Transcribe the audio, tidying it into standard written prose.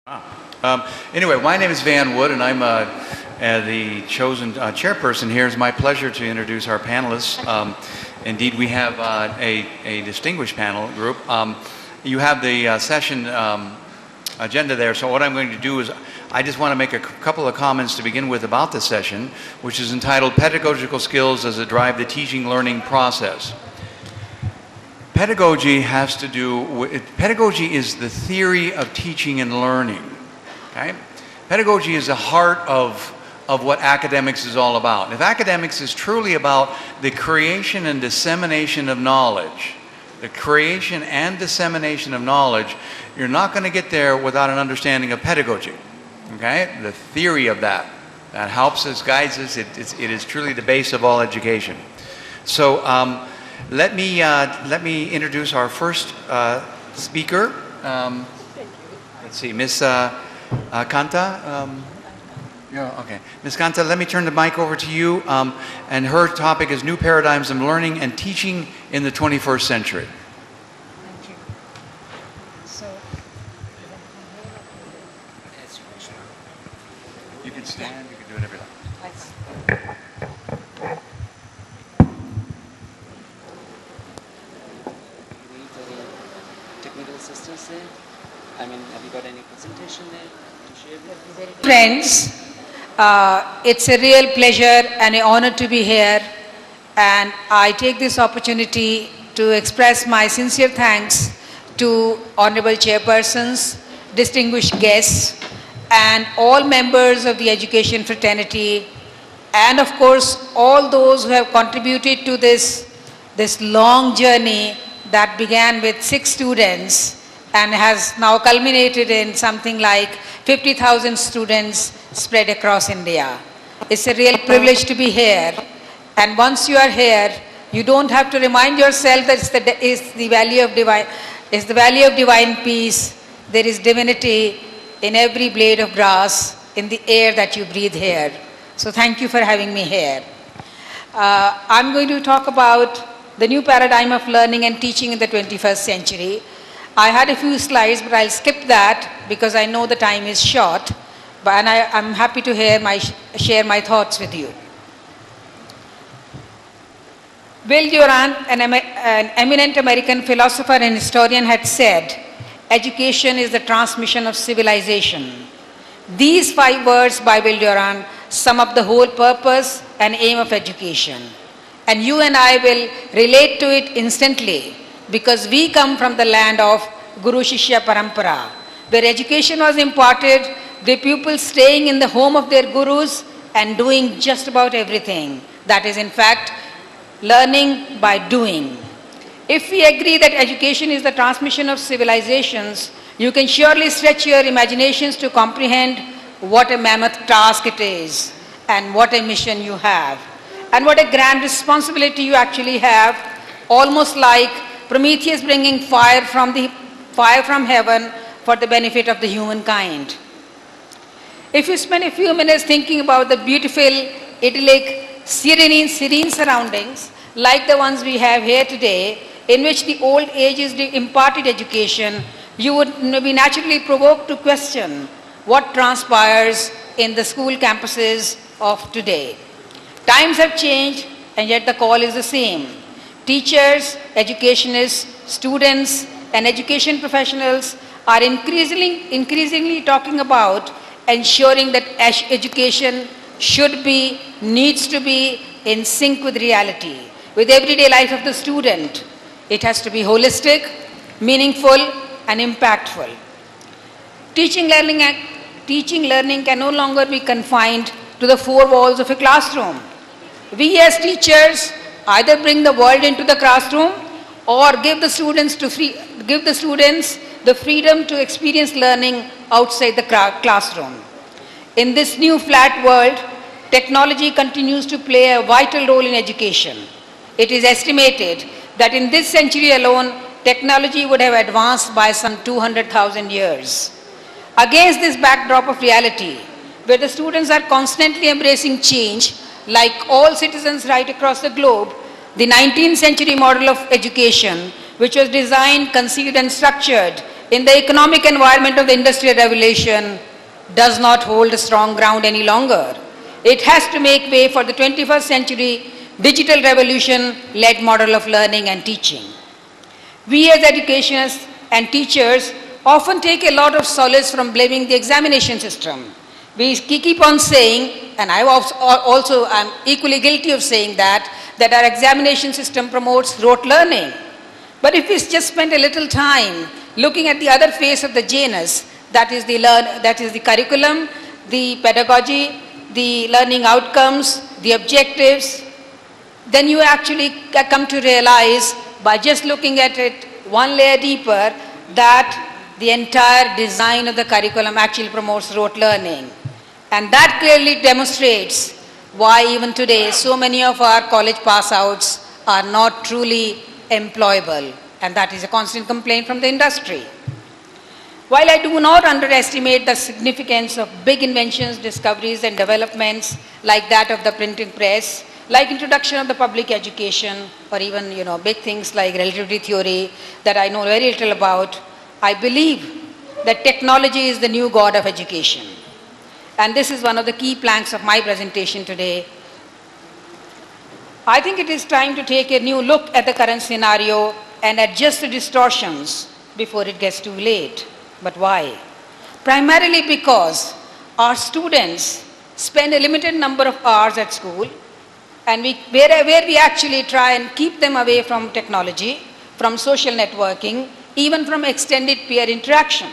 Anyway, my name is Van Wood, and I'm the chosen chairperson here. It's my pleasure to introduce our panelists. Indeed, we have a distinguished panel group. You have the session agenda there, so what I'm going to do is I just want to make a couple of comments to begin with about the session, which is entitled Pedagogical Skills as a Drive the Teaching Learning Process. Pedagogy has to do with, pedagogy is the theory of teaching and learning. Okay? Pedagogy is the heart of what academics is all about. If academics is truly about the creation and dissemination of knowledge, you're not going to get there without an understanding of pedagogy. Okay? The theory of that helps us, guides us. It is truly the base of all education. So let me introduce our first speaker. Let's see, Miss Kanta. Yeah, okay. Ms. Kanta, let me turn the mic over to you. And her topic is New Paradigms of Learning and Teaching in the 21st Century. Thank you. So, you can stand, you can do whatever you like. Technical assistance there? I mean, have you got any presentation there to share with us? friends, it's a real pleasure and an honor to be here, and I take this opportunity to express my sincere thanks to honorable chairpersons, distinguished guests, and all members of the education fraternity, and of course all those who have contributed to this long journey that began with 6 students and has now culminated in something like 50,000 students spread across India. It's a real privilege to be here, and once you are here, you don't have to remind yourself that it's the valley of divine peace. There is divinity in every blade of grass, in the air that you breathe here. So thank you for having me here. I'm going to talk about the new paradigm of learning and teaching in the 21st century. I had a few slides, but I'll skip that because I know the time is short, and I'm happy to share my thoughts with you. Will Durant, an eminent American philosopher and historian, had said, "Education is the transmission of civilization." These 5 words by Will Durant sum up the whole purpose and aim of education. And you and I will relate to it instantly because we come from the land of Guru Shishya Parampara, where education was imparted, the pupils staying in the home of their gurus and doing just about everything. That is, in fact, learning by doing. If we agree that education is the transmission of civilizations, you can surely stretch your imaginations to comprehend what a mammoth task it is, and what a mission you have, and what a grand responsibility you actually have, almost like Prometheus bringing fire from heaven for the benefit of the humankind. If you spend a few minutes thinking about the beautiful, idyllic, serene surroundings like the ones we have here today, in which the old ages imparted education, you would be naturally provoked to question what transpires in the school campuses of today. Times have changed, and yet the call is the same. Teachers, educationists, students, and education professionals are increasingly talking about ensuring that education needs to be in sync with reality, with everyday life of the student. It has to be holistic, meaningful, and impactful. Teaching learning can no longer be confined to the 4 walls of a classroom. We as teachers either bring the world into the classroom or give the students the freedom to experience learning outside the classroom. In this new flat world, technology continues to play a vital role in education. It is estimated that in this century alone, technology would have advanced by some 200,000 years. Against this backdrop of reality, where the students are constantly embracing change, like all citizens right across the globe, the 19th century model of education, which was designed, conceived, and structured in the economic environment of the Industrial Revolution does not hold a strong ground any longer. It has to make way for the 21st century digital revolution-led model of learning and teaching. We as educationists and teachers often take a lot of solace from blaming the examination system. We keep on saying, and I'm equally guilty of saying that our examination system promotes rote learning. But if we just spend a little time looking at the other face of the janus, that is the curriculum, the pedagogy, the learning outcomes, the objectives, then you actually come to realize by just looking at it one layer deeper that the entire design of the curriculum actually promotes rote learning. And that clearly demonstrates why even today so many of our college pass-outs are not truly employable. And that is a constant complaint from the industry. While I do not underestimate the significance of big inventions, discoveries and developments like that of the printing press, like introduction of the public education, or even big things like relativity theory that I know very little about, I believe that technology is the new god of education. And this is one of the key planks of my presentation today. I think it is time to take a new look at the current scenario and adjust the distortions before it gets too late. But why? Primarily because our students spend a limited number of hours at school, and where we actually try and keep them away from technology, from social networking, even from extended peer interaction.